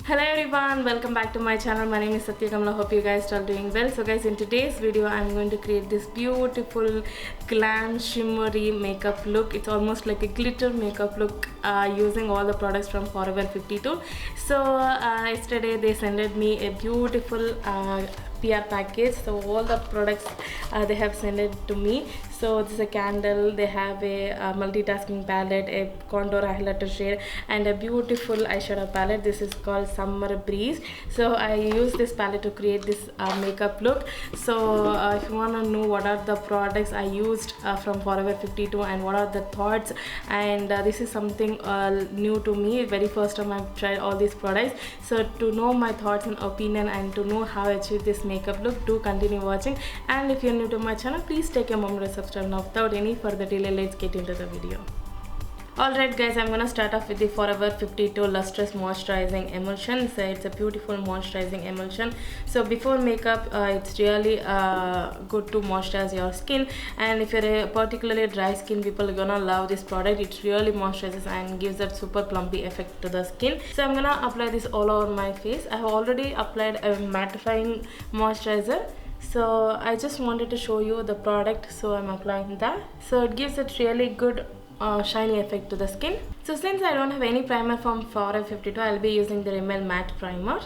Hello everyone, welcome back to my channel. My name is Satya Kamala. Hope you guys are doing well. So guys, in today's video I'm going to create this beautiful glam shimmery makeup look. It's almost like a glitter makeup look using all the products from Forever 52. So yesterday they sent me a beautiful PR package. So all the products they have sent it to me. So this is a candle, they have a multitasking palette, a contour highlighter shade, and a beautiful eyeshadow palette. This is called Summer Breeze. So I use this palette to create this makeup look. So if you want to know what are the products I used from Forever 52 and what are the thoughts, and this is something new to me, very first time I've tried all these products. So to know my thoughts and opinion and to know how I achieve this makeup look, do continue watching. And if you're new to my channel, please take a moment to subscribe. Now without any further delay, let's get into the video. Alright guys, I'm gonna start off with the Forever 52 Lustrous Moisturizing Emulsion. So it's a beautiful moisturizing emulsion. So before makeup, it's really good to moisturize your skin. And if you're a particularly dry skin, people are gonna love this product. It really moisturizes and gives that super plumpy effect to the skin. So I'm gonna apply this all over my face. I have already applied a mattifying moisturizer. So I just wanted to show you the product, so I'm applying that. So it gives a really good shiny effect to the skin. So since I don't have any primer from Forever 52, I'll be using the Rimmel Matte Primer.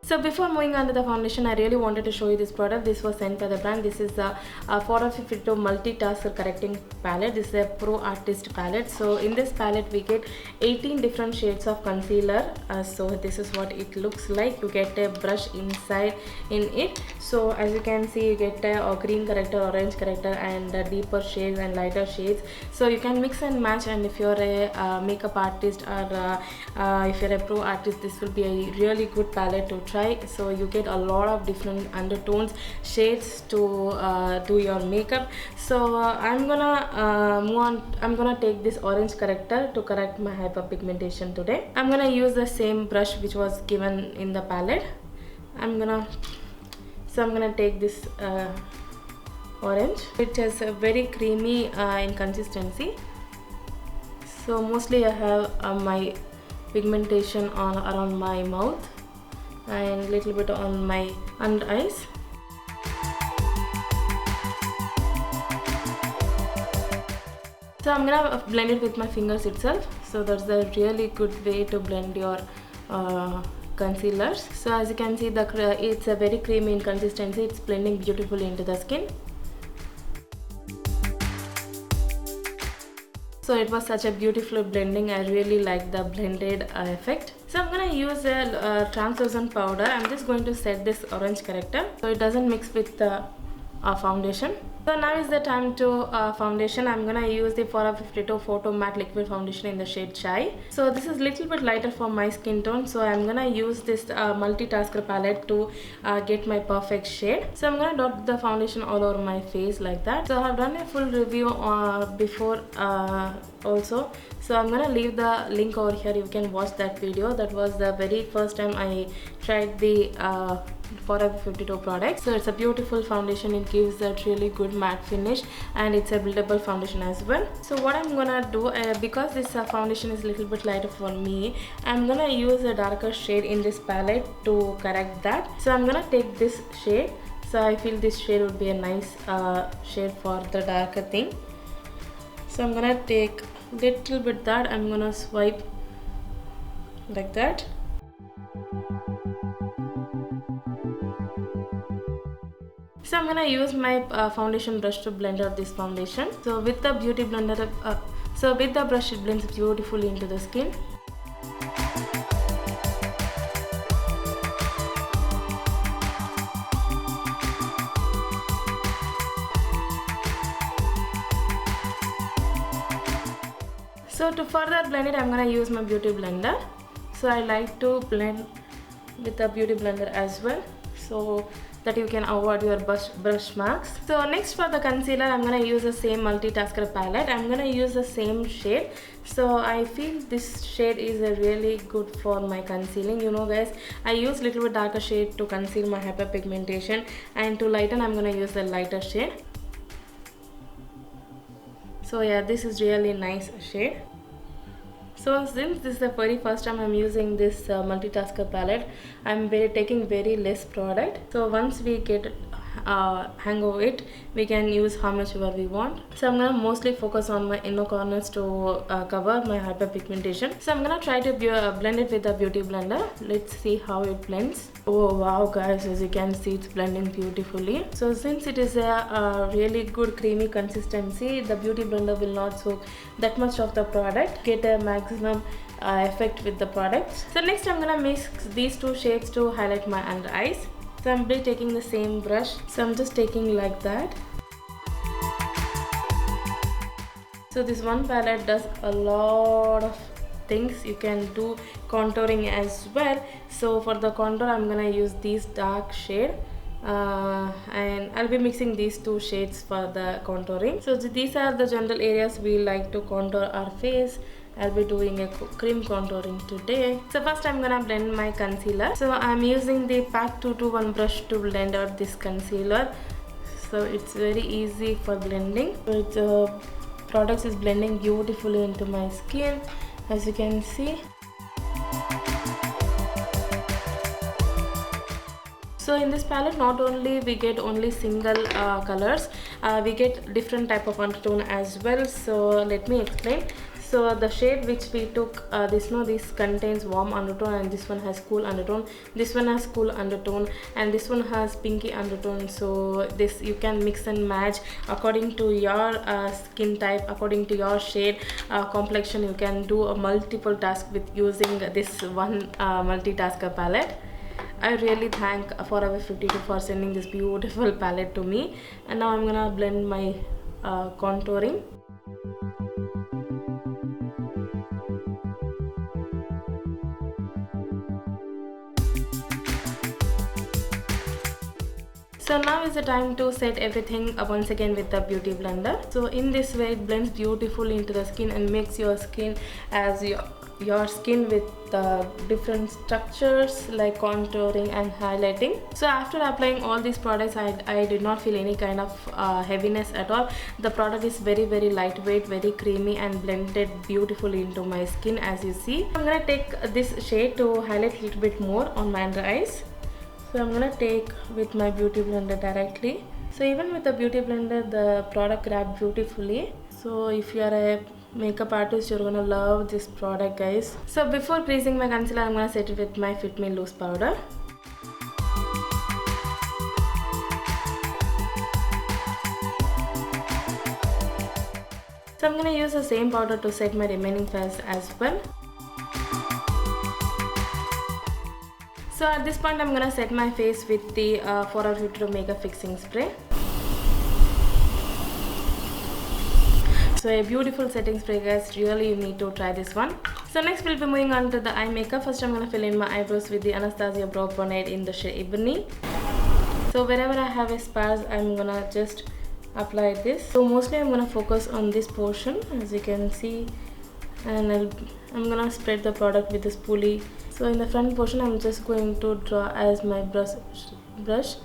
So before moving on to the foundation, I really wanted to show you this product. This was sent by the brand. This is the Forever 52 Multitasker Correcting Palette. This is a Pro Artist palette. So in this palette we get 18 different shades of concealer. So this is what it looks like. You get a brush inside in it. So as you can see, you get a green corrector, orange corrector, and deeper shades and lighter shades. So you can mix and match, and if you're a makeup artist or if you're a pro artist, this will be a really good palette to try. So you get a lot of different undertones, shades to do your makeup. So I'm gonna move on. I'm gonna take this orange corrector to correct my hyperpigmentation today. I'm gonna use the same brush which was given in the palette. I'm gonna take this orange, which is very creamy in consistency. So mostly I have my pigmentation on around my mouth and little bit on my under eyes. So I'm gonna blend it with my fingers itself. So that's a really good way to blend your concealers. So as you can see, it's a very creamy in consistency. It's blending beautifully into the skin. So it was such a beautiful blending. I really like the blended effect. So I'm gonna use a translucent powder. I'm just going to set this orange corrector so it doesn't mix with the foundation. So now is the time to foundation. I'm gonna use the Forever 52 Photo Matte Liquid Foundation in the shade Chai. So this is little bit lighter for my skin tone. So I'm gonna use this multitasker palette to get my perfect shade. So I'm gonna dot the foundation all over my face like that. So I've done a full review before also. So I'm gonna leave the link over here. You can watch that video. That was the very first time I tried the Forever 52 products. So it's a beautiful foundation. It gives that really good matte finish, and it's a buildable foundation as well. So what I'm gonna do, because this foundation is a little bit lighter for me, I'm gonna use a darker shade in this palette to correct that. So I'm gonna take this shade. So I feel this shade would be a nice shade for the darker thing. So I'm gonna take little bit that. I'm gonna swipe like that. So I'm gonna use my foundation brush to blend out this foundation. So with the beauty blender, with the brush, it blends beautifully into the skin. So to further blend it, I'm gonna use my beauty blender. So I like to blend with the beauty blender as well. So that you can avoid your brush marks. So next for the concealer, I'm gonna use the same multitasker palette. I'm gonna use the same shade. So I feel this shade is a really good for my concealing. You know guys, I use little bit darker shade to conceal my hyperpigmentation, and to lighten I'm gonna use the lighter shade. So yeah, this is really nice shade. So since this is the very first time I'm using this multitasker palette, I'm taking very less product. So once we get hang of it, we can use how much ever we want. So I'm gonna mostly focus on my inner corners to cover my hyperpigmentation. So I'm gonna try to blend it with a beauty blender. Let's see how it blends. Oh wow guys, as you can see, it's blending beautifully. So since it is a really good creamy consistency, the beauty blender will not soak that much of the product, get a maximum effect with the product. So next I'm gonna mix these two shades to highlight my under eyes. So I'm taking the same brush, so I'm just taking like that. So this one palette does a lot of things. You can do contouring as well. So for the contour, I'm gonna use this dark shade, and I'll be mixing these two shades for the contouring. So these are the general areas we like to contour our face. I'll be doing a cream contouring today. So first I'm gonna blend my concealer. So I'm using the PAC 221 brush to blend out this concealer. So it's very easy for blending. So the product is blending beautifully into my skin, as you can see. So in this palette, not only we get only single colors, we get different type of undertone as well. So let me explain. So the shade which we took, this contains warm undertone, and this one has cool undertone. This one has cool undertone, and this one has pinky undertone. So this you can mix and match according to your skin type, according to your shade, complexion. You can do a multiple task with using this one multitasker palette. I really thank Forever 52 for sending this beautiful palette to me. And now I'm gonna blend my contouring. So now is the time to set everything once again with the beauty blender. So in this way it blends beautifully into the skin and makes your skin as your skin with different structures like contouring and highlighting. So after applying all these products, I did not feel any kind of heaviness at all. The product is very lightweight, very creamy, and blended beautifully into my skin, as you see. I'm gonna take this shade to highlight a little bit more on my under eyes. So I'm gonna take with my beauty blender directly. So even with the beauty blender, the product grabbed beautifully. So if you are a makeup artist, you're gonna love this product, guys. So before creasing my concealer, I'm gonna set it with my Fit Me loose powder. So I'm gonna use the same powder to set my remaining face as well. So at this point, I'm gonna set my face with the Forever 52 Makeup Fixing Spray. So a beautiful setting spray, guys. Really, you need to try this one. So next we'll be moving on to the eye makeup. First, I'm gonna fill in my eyebrows with the Anastasia Brow Pomade in the shade Ebony. So wherever I have a sparse, I'm gonna just apply this. So mostly I'm gonna focus on this portion, as you can see, and I'm gonna spread the product with the spoolie. So in the front portion, I'm just going to draw as my brush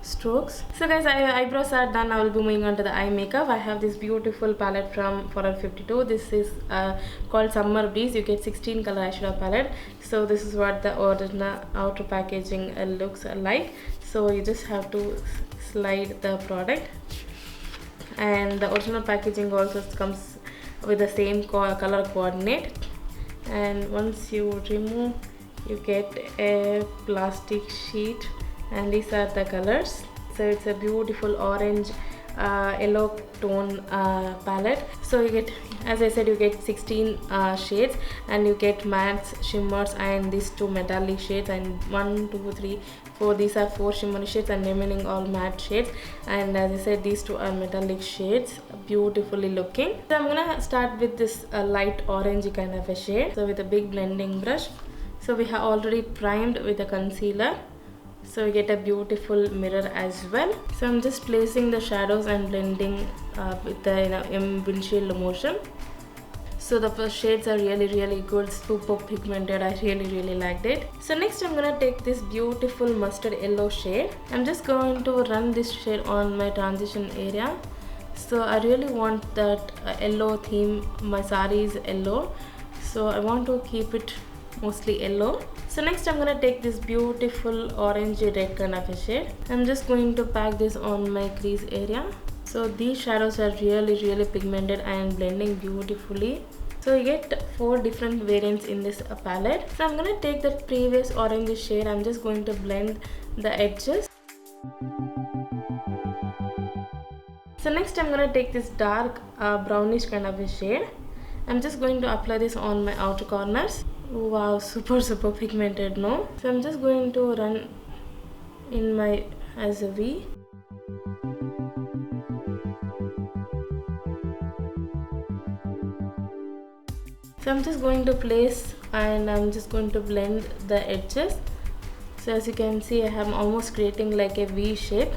strokes. So guys, eyebrows are done. I will be moving on to the eye makeup. I have this beautiful palette from Forever 52. This is called Summer Breeze. You get 16 color eyeshadow palette. So this is what the original outer packaging looks like. So you just have to slide the product, and the original packaging also comes with the same color coordinate. And once you remove, you get a plastic sheet, and these are the colors. So it's a beautiful orange yellow tone palette. So you get, as I said, you get 16 shades, and you get mattes, shimmers, and these two metallic shades, and 1 2 3 4, these are 4 shimmery shades, and remaining all matte shades. And as I said, these two are metallic shades, beautifully looking. So I'm gonna start with this light orangey kind of a shade. So with a big blending brush. So we have already primed with a concealer. so you get a beautiful mirror as well. So I'm just placing the shadows and blending with the in windshield motion. So the first shades are really good, super pigmented. I really liked it. So next I'm gonna take this beautiful mustard yellow shade. I'm just going to run this shade on my transition area. So I really want that yellow theme. My sari is yellow, so I want to keep it mostly yellow. So next I'm gonna take this beautiful orangey red kind of a shade. I'm just going to pack this on my crease area. So these shadows are really pigmented and blending beautifully. So you get 4 different variants in this palette. So I'm gonna take that previous orange shade. I'm just going to blend the edges. So next I'm gonna take this dark brownish kind of a shade. I'm just going to apply this on my outer corners. Wow, super pigmented, no? So I'm just going to run in my as a V. So I'm just going to place and I'm just going to blend the edges. So as you can see, I am almost creating like a V shape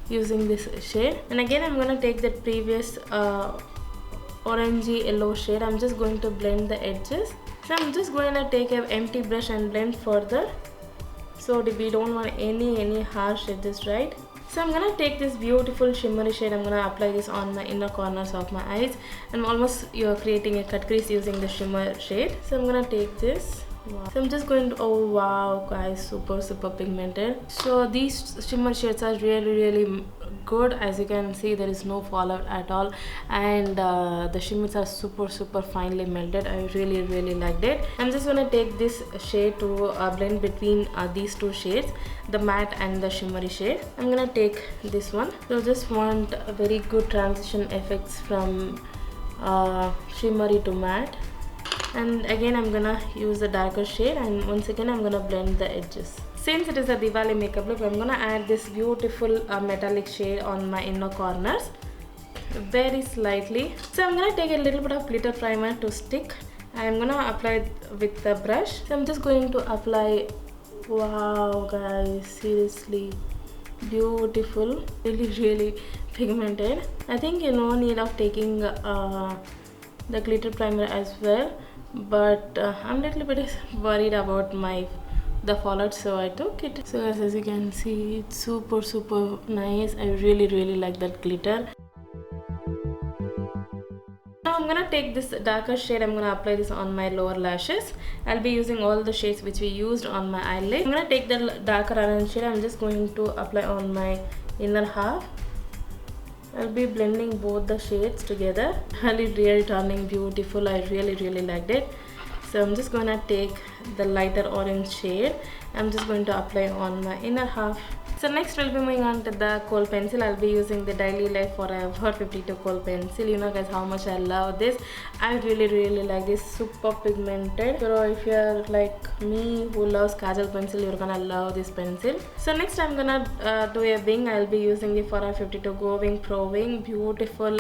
using this shade. And again I'm going to take that previous orangey yellow shade. I'm just going to blend the edges. So I'm just going to take an empty brush and blend further. So we don't want any harsh edges, right? So I'm gonna take this beautiful shimmery shade. I'm gonna apply this on my inner corners of my eyes. I'm almost creating a cut crease using the shimmer shade. So I'm gonna take this. Wow. So I'm just going to, oh wow guys, super pigmented. So these shimmer shades are really good. As you can see, there is no fallout at all, and the shimmers are super finely melted. I really liked it. I'm just gonna take this shade to blend between these 2 shades, the matte and the shimmery shade. I'm gonna take this one. So just want a very good transition effects from shimmery to matte. And again I'm gonna use the darker shade, and once again I'm gonna blend the edges. Since it is a Diwali makeup look, I'm gonna add this beautiful metallic shade on my inner corners very slightly. So I'm gonna take a little bit of glitter primer to stick. I'm gonna apply it with the brush. So I'm just going to apply. Wow guys, seriously beautiful, really pigmented. I think you no need of taking the glitter primer as well, but I'm a little bit worried about the fallout, so I took it. So as you can see, it's super nice. I really like that glitter. Now I'm gonna take this darker shade. I'm gonna apply this on my lower lashes. I'll be using all the shades which we used on my eyelid. I'm gonna take the darker orange shade. I'm just going to apply on my inner half. I'll be blending both the shades together. Really turning beautiful. I really liked it. So I'm just gonna take the lighter orange shade. I'm just going to apply on my inner half. So next we'll be moving on to the kohl pencil. I'll be using the Daily Life Forever 52 kohl pencil. You know guys how much I love this. I really like this, super pigmented. So if you're like me who loves kajal pencil, you're gonna love this pencil. So next I'm gonna do a wing. I'll be using the Forever 52 Go Wing Pro Wing. Beautiful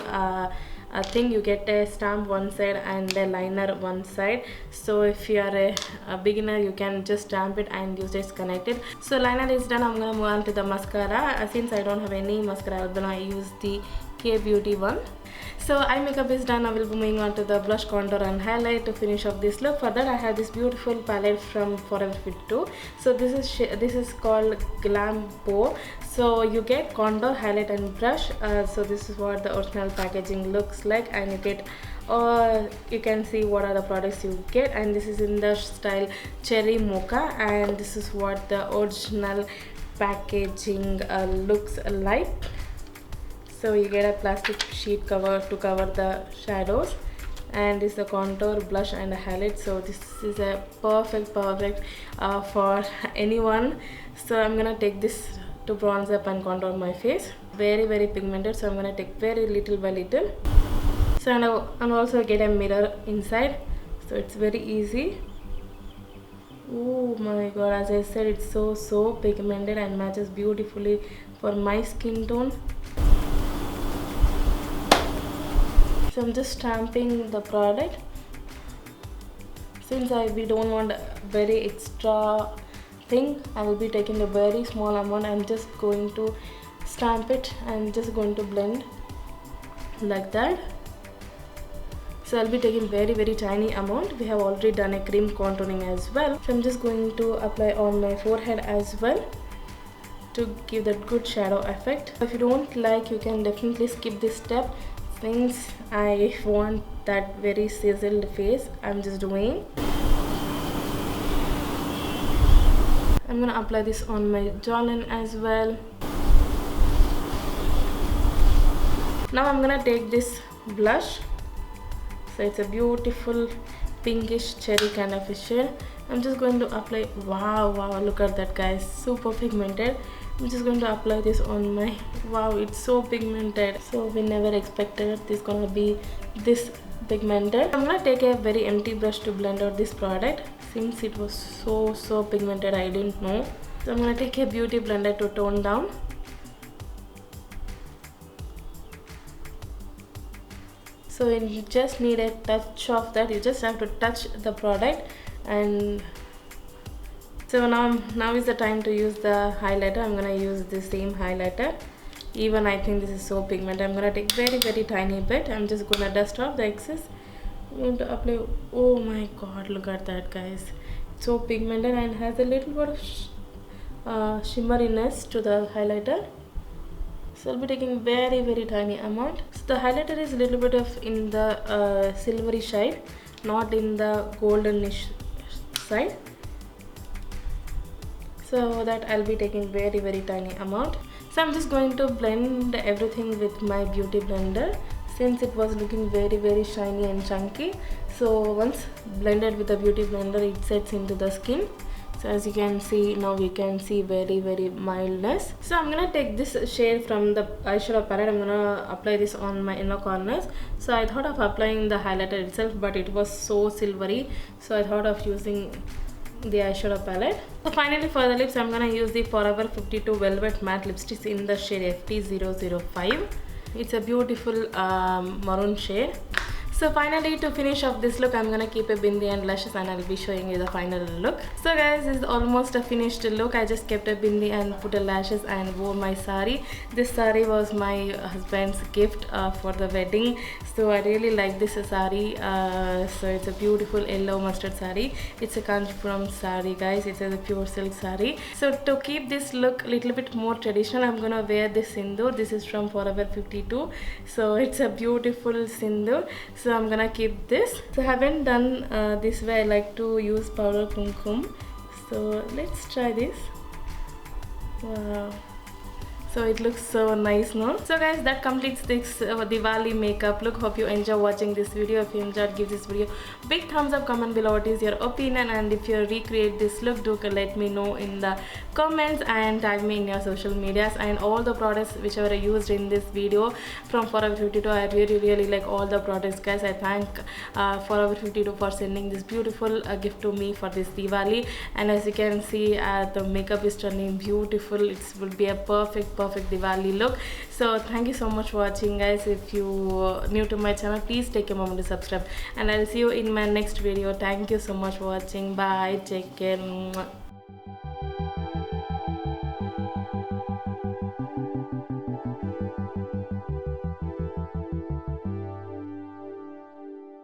thing. You get a stamp one side and a liner one side. So if you are a beginner, you can just stamp it and use it connected. So liner is done. I'm gonna move on to the mascara. Since I don't have any mascara, I'm gonna use the K Beauty one. So eye makeup is done. I will be moving on to the blush, contour and highlight to finish off this look. For that I have this beautiful palette from Forever 52. So this is called Glam Bow. So you get contour, highlight and brush. So this is what the original packaging looks like, and you get you can see what are the products you get, and this is in the style Cherry Mocha, and this is what the original packaging looks like. So you get a plastic sheet cover to cover the shadows, and this is the contour, blush and highlight. So this is a perfect for anyone. So I'm gonna take this to bronze up and contour my face. Very pigmented, so I'm gonna take very little by little. So and also get a mirror inside, so it's very easy. Oh my god, as I said, it's so pigmented and matches beautifully for my skin tone. So I'm just stamping the product. Since we don't want very extra thing, I will be taking a very small amount. I'm just going to stamp it and just going to blend like that. So I'll be taking very tiny amount. We have already done a cream contouring as well, so I'm just going to apply on my forehead as well to give that good shadow effect. If you don't like, you can definitely skip this step. Since I want that very sizzled face, I'm just doing. I'm gonna apply this on my jawline as well. Now I'm gonna take this blush. So it's a beautiful pinkish cherry kind of a shade. I'm just going to apply. Wow, look at that, guys, super pigmented. I'm just going to apply this on my. Wow, it's so pigmented. So we never expected this gonna be this pigmented. I'm gonna take a very empty brush to blend out this product. Since it was so pigmented, I didn't know. So I'm gonna take a beauty blender to tone down. So you just need a touch of that. You just have to touch the product. And so now is the time to use the highlighter. I'm gonna use the same highlighter. Even I think this is so pigmented. I'm gonna take very tiny bit. I'm just gonna dust off the excess. I'm going to apply. Oh my god, look at that, guys. It's so pigmented and has a little bit of shimmeriness to the highlighter. So I'll be taking very tiny amount. So the highlighter is a little bit of in the silvery side, not in the goldenish side. So that I'll be taking very tiny amount. So I'm just going to blend everything with my beauty blender. Since it was looking very shiny and chunky, so once blended with the beauty blender, it sets into the skin. So as you can see, now we can see very mildness. So I'm gonna take this shade from the eyeshadow palette. I'm gonna apply this on my inner corners. So I thought of applying the highlighter itself, but it was so silvery, so I thought of using the eyeshadow palette. So finally for the lips, I'm gonna use the Forever 52 Velvet Matte Lipstick in the shade FT005. It's a beautiful maroon shade. So finally, to finish off this look, I'm gonna keep a bindi and lashes, and I'll be showing you the final look. So guys, this is almost a finished look. I just kept a bindi and put a lashes and wore my sari. This sari was my husband's gift for the wedding. So I really like this sari. So it's a beautiful yellow mustard sari. It's a Kanchipuram sari, guys. It's a pure silk sari. So to keep this look a little bit more traditional, I'm gonna wear this sindoor. This is from Forever 52. So it's a beautiful sindoor. So I'm gonna keep this. So I haven't done this way. I like to use powder kumkum. So let's try this. Wow. So it looks so nice, no? So guys, that completes this Diwali makeup look. Hope you enjoy watching this video. If you enjoyed, give this video big thumbs up. Comment below what is your opinion, and if you recreate this look, do let me know in the comments and tag me in your social medias. And all the products whichever I used in this video from Forever 52, I really like all the products, guys. I thank Forever 52 for sending this beautiful gift to me for this Diwali. And as you can see, the makeup is turning beautiful. It will be a perfect Diwali look. So thank you so much for watching, guys. If you new to my channel, please take a moment to subscribe, and I'll see you in my next video. Thank you so much for watching. Bye, take care.